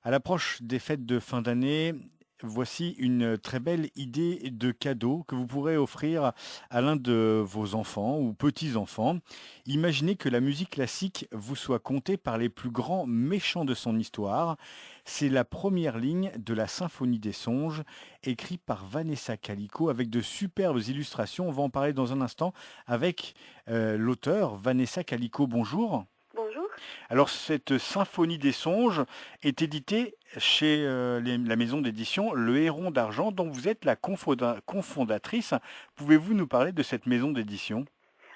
À l'approche des fêtes de fin d'année, voici une très belle idée de cadeau que vous pourrez offrir à l'un de vos enfants ou petits-enfants. Imaginez que la musique classique vous soit contée par les plus grands méchants de son histoire. C'est la première ligne de la Symphonie des songes, écrite par Vanessa Calico avec de superbes illustrations. On va en parler dans un instant avec l'auteur Vanessa Calico. Bonjour. Bonjour. Alors, cette Symphonie des songes est éditée chez la maison d'édition Le Héron d'Argent, dont vous êtes la cofondatrice. Pouvez-vous nous parler de cette maison d'édition?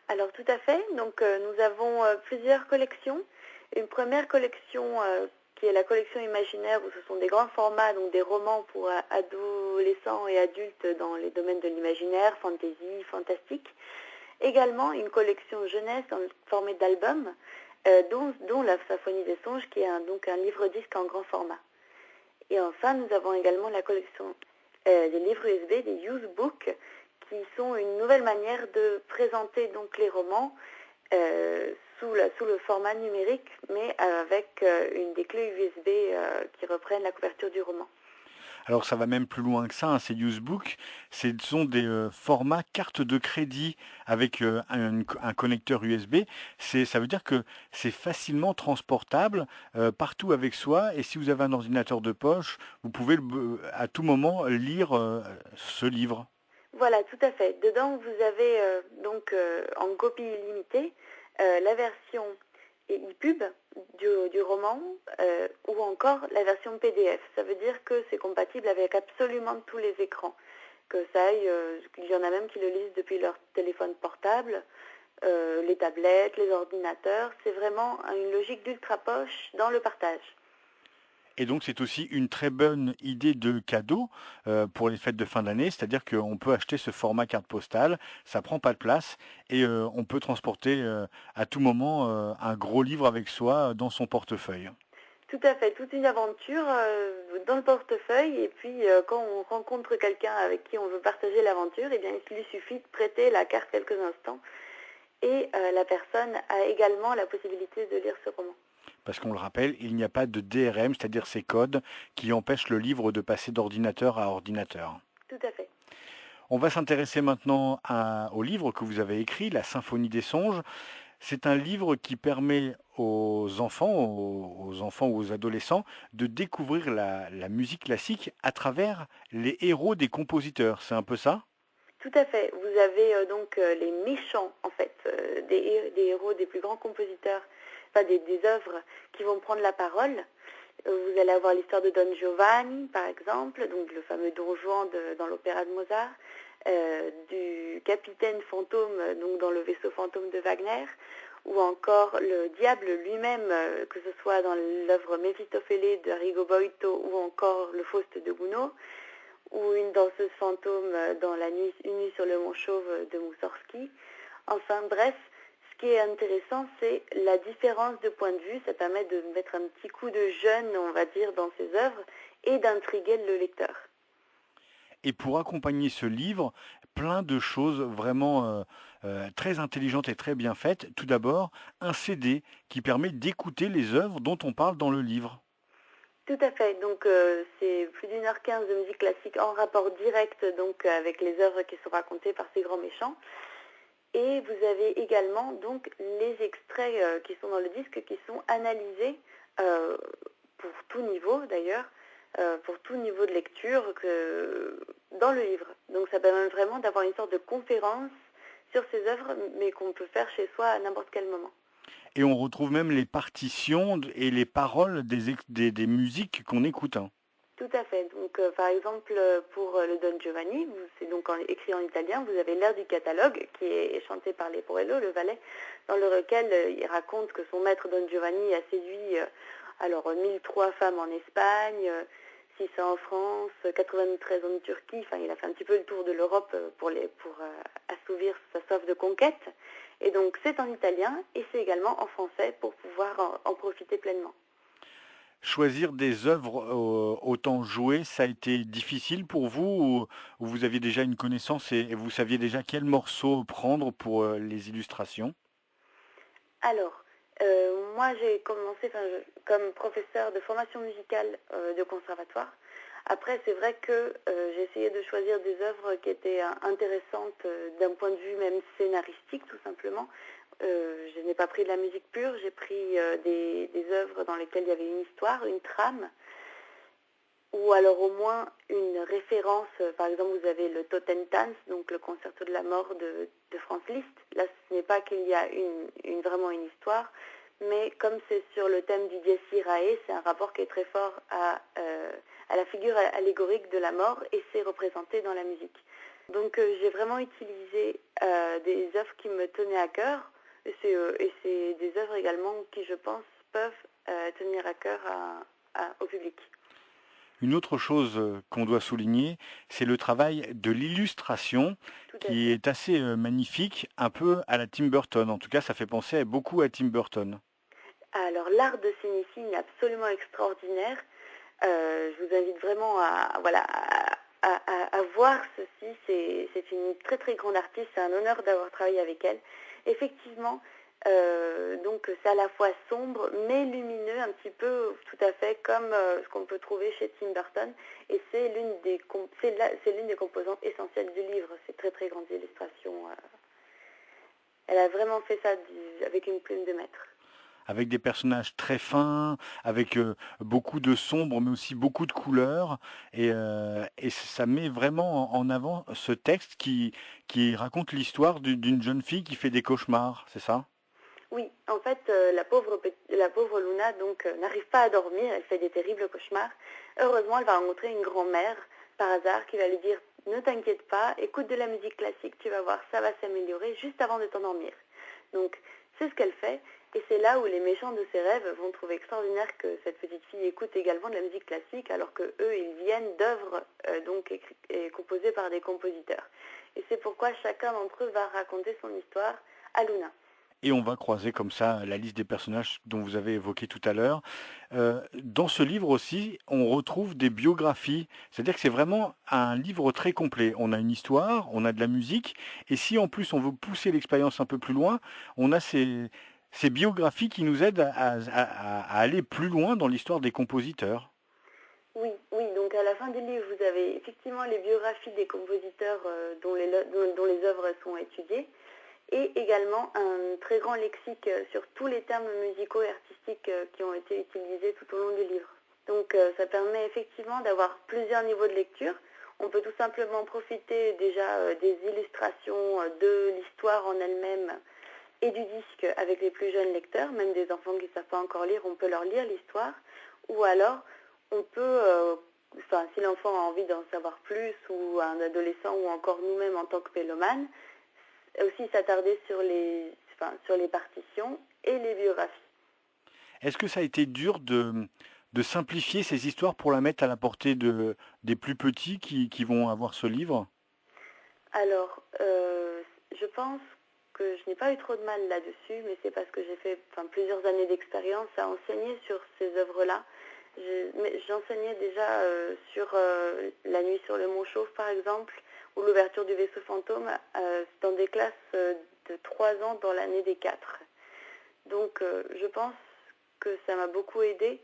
Alors tout à fait. Donc nous avons plusieurs collections. Une première collection qui est la collection imaginaire où ce sont des grands formats, donc des romans pour adolescents et adultes dans les domaines de l'imaginaire, fantasy, fantastique. Également une collection jeunesse dans le format d'album, dont la Symphonie des songes qui est donc un livre-disque en grand format. Et enfin nous avons également la collection des livres USB, des use books, qui sont une nouvelle manière de présenter donc les romans sous le format numérique, mais avec des clés USB qui reprennent la couverture du roman. Alors, ça va même plus loin que ça, hein, ces usebook. Ce sont des formats carte de crédit avec un connecteur USB. Ça veut dire que c'est facilement transportable partout avec soi. Et si vous avez un ordinateur de poche, vous pouvez à tout moment lire ce livre. Voilà, tout à fait. Dedans, vous avez en copie illimitée la version EPUB du roman ou encore la version PDF. Ça veut dire que c'est compatible avec absolument tous les écrans. Que ça aille, il y en a même qui le lisent depuis leur téléphone portable, les tablettes, les ordinateurs. C'est vraiment une logique d'ultra poche dans le partage. Et donc c'est aussi une très bonne idée de cadeau pour les fêtes de fin d'année, c'est-à-dire qu'on peut acheter ce format carte postale, ça prend pas de place et on peut transporter à tout moment un gros livre avec soi dans son portefeuille. Tout à fait, toute une aventure dans le portefeuille et puis quand on rencontre quelqu'un avec qui on veut partager l'aventure, eh bien il lui suffit de prêter la carte quelques instants et la personne a également la possibilité de lire ce roman. Parce qu'on le rappelle, il n'y a pas de DRM, c'est-à-dire ces codes qui empêchent le livre de passer d'ordinateur à ordinateur. Tout à fait. On va s'intéresser maintenant au livre que vous avez écrit, La Symphonie des songes. C'est un livre qui permet aux enfants ou aux adolescents de découvrir la musique classique à travers les héros des compositeurs. C'est un peu ça? Tout à fait. Vous avez les méchants, en fait, des héros des plus grands compositeurs, enfin des œuvres qui vont prendre la parole. Vous allez avoir l'histoire de Don Giovanni, par exemple, donc le fameux Don Juan dans l'opéra de Mozart, du capitaine fantôme, donc dans le vaisseau fantôme de Wagner, ou encore le diable lui-même, que ce soit dans l'œuvre Méphistophéles de Rigoboito ou encore le Faust de Gounod, ou une danseuse fantôme dans Une nuit sur le mont Chauve de Moussorgsky. Enfin bref, ce qui est intéressant, c'est la différence de point de vue. Ça permet de mettre un petit coup de jeune, on va dire, dans ses œuvres et d'intriguer le lecteur. Et pour accompagner ce livre, plein de choses vraiment très intelligentes et très bien faites. Tout d'abord, un CD qui permet d'écouter les œuvres dont on parle dans le livre. Tout à fait. Donc c'est plus d'1h15 de musique classique en rapport direct donc avec les œuvres qui sont racontées par ces grands méchants. Et vous avez également donc les extraits qui sont dans le disque qui sont analysés euh, pour tout niveau d'ailleurs, pour tout niveau de lecture dans le livre. Donc ça permet vraiment d'avoir une sorte de conférence sur ces œuvres, mais qu'on peut faire chez soi à n'importe quel moment. Et on retrouve même les partitions et les paroles des musiques qu'on écoute, hein. Tout à fait. Donc, par exemple, pour le Don Giovanni, c'est donc écrit en italien, vous avez l'air du catalogue qui est chanté par Leporello, le valet, dans lequel il raconte que son maître Don Giovanni a séduit 1003 femmes en Espagne, 600 en France, 93 en Turquie. Enfin, il a fait un petit peu le tour de l'Europe pour assouvir sa soif de conquête. Et donc, c'est en italien et c'est également en français pour pouvoir en profiter pleinement. Choisir des œuvres autant jouées, ça a été difficile pour vous ou vous aviez déjà une connaissance et vous saviez déjà quel morceau prendre pour les illustrations? Alors, Moi, j'ai commencé comme professeur de formation musicale de conservatoire. Après, c'est vrai que j'ai essayé de choisir des œuvres qui étaient intéressantes d'un point de vue même scénaristique, tout simplement. Je n'ai pas pris de la musique pure, j'ai pris des œuvres dans lesquelles il y avait une histoire, une trame, ou alors au moins une référence. Par exemple, vous avez le Totentanz, donc le concerto de la mort de Franz Liszt. Là, ce n'est pas qu'il y a vraiment une histoire, mais comme c'est sur le thème du Dies Irae, c'est un rapport qui est très fort à la figure allégorique de la mort, et c'est représenté dans la musique. Donc j'ai vraiment utilisé des œuvres qui me tenaient à cœur, et c'est des œuvres également qui, je pense, peuvent tenir à cœur au public. Une autre chose qu'on doit souligner, c'est le travail de l'illustration Tout à qui fait. est assez magnifique, un peu à la Tim Burton. En tout cas, ça fait penser beaucoup à Tim Burton. Alors l'art de Sénécine est absolument extraordinaire. Je vous invite vraiment à voir ceci. C'est une très très grande artiste. C'est un honneur d'avoir travaillé avec elle. Effectivement, donc c'est à la fois sombre mais lumineux, un petit peu tout à fait comme ce qu'on peut trouver chez Tim Burton. Et c'est l'une des composantes essentielles du livre. Ces très très grandes illustrations. Elle a vraiment fait ça avec une plume de maître. Avec des personnages très fins, avec beaucoup de sombres, mais aussi beaucoup de couleurs. Et ça met vraiment en avant ce texte qui raconte l'histoire d'une jeune fille qui fait des cauchemars, c'est ça? Oui, en fait, la pauvre Luna donc n'arrive pas à dormir, elle fait des terribles cauchemars. Heureusement, elle va rencontrer une grand-mère par hasard qui va lui dire ne t'inquiète pas, écoute de la musique classique, tu vas voir, ça va s'améliorer juste avant de t'endormir. Donc, c'est ce qu'elle fait, et c'est là où les méchants de ses rêves vont trouver extraordinaire que cette petite fille écoute également de la musique classique, alors que eux, ils viennent d'œuvres donc écrites et composées par des compositeurs. Et c'est pourquoi chacun d'entre eux va raconter son histoire à Luna. Et on va croiser comme ça la liste des personnages dont vous avez évoqué tout à l'heure. Dans ce livre aussi, on retrouve des biographies. C'est-à-dire que c'est vraiment un livre très complet. On a une histoire, on a de la musique, et si en plus on veut pousser l'expérience un peu plus loin, on a ces biographies qui nous aident à aller plus loin dans l'histoire des compositeurs. Oui, oui, donc à la fin du livre, vous avez effectivement les biographies des compositeurs dont les œuvres sont étudiées, et également un très grand lexique sur tous les termes musicaux et artistiques qui ont été utilisés tout au long du livre. Donc ça permet effectivement d'avoir plusieurs niveaux de lecture. On peut tout simplement profiter déjà des illustrations de l'histoire en elle-même et du disque avec les plus jeunes lecteurs, même des enfants qui ne savent pas encore lire, on peut leur lire l'histoire. Ou alors, on peut, si l'enfant a envie d'en savoir plus, ou un adolescent, ou encore nous-mêmes en tant que mélomanes, aussi s'attarder sur les partitions et les biographies. Est-ce que ça a été dur de simplifier ces histoires pour la mettre à la portée des plus petits qui vont avoir ce livre? Alors, je pense que je n'ai pas eu trop de mal là-dessus, mais c'est parce que j'ai fait plusieurs années d'expérience à enseigner sur ces œuvres-là. J'enseignais déjà sur La nuit sur le Mont Chauve, par exemple, ou l'ouverture du vaisseau fantôme, dans des classes de 3 ans dans l'année des 4. Donc, je pense que ça m'a beaucoup aidé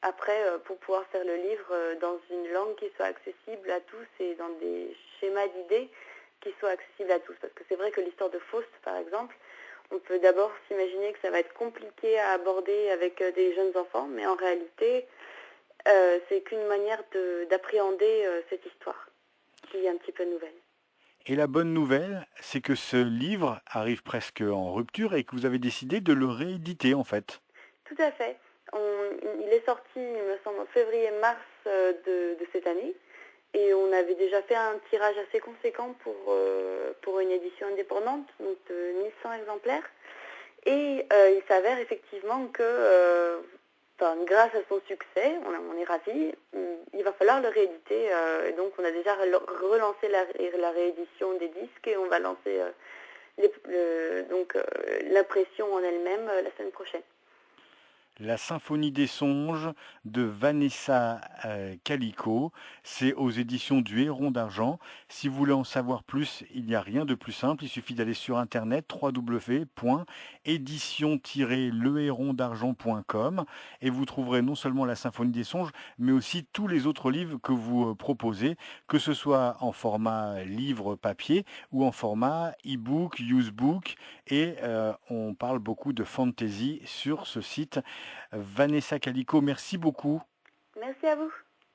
après pour pouvoir faire le livre dans une langue qui soit accessible à tous et dans des schémas d'idées qui soient accessibles à tous. Parce que c'est vrai que l'histoire de Faust, par exemple, on peut d'abord s'imaginer que ça va être compliqué à aborder avec des jeunes enfants, mais en réalité, c'est qu'une manière d'appréhender cette histoire qui est un petit peu nouvelle. Et la bonne nouvelle, c'est que ce livre arrive presque en rupture et que vous avez décidé de le rééditer en fait. Tout à fait. Il est sorti, il me semble, en février-mars de cette année. Et on avait déjà fait un tirage assez conséquent pour une édition indépendante, donc de 1100 exemplaires. Et il s'avère effectivement que, grâce à son succès, on est ravis, il va falloir le rééditer. Et donc on a déjà relancé la réédition des disques et on va lancer l'impression en elle-même la semaine prochaine. La symphonie des songes de Vanessa Calico. C'est aux éditions du Héron d'Argent. Si vous voulez en savoir plus, il n'y a rien de plus simple. Il suffit d'aller sur internet www.édition-lehérondd'argent.com et vous trouverez non seulement la Symphonie des songes, mais aussi tous les autres livres que vous proposez, que ce soit en format livre papier ou en format e-book, usebook. Et on parle beaucoup de fantasy sur ce site. Vanessa Calico, merci beaucoup. Merci à vous.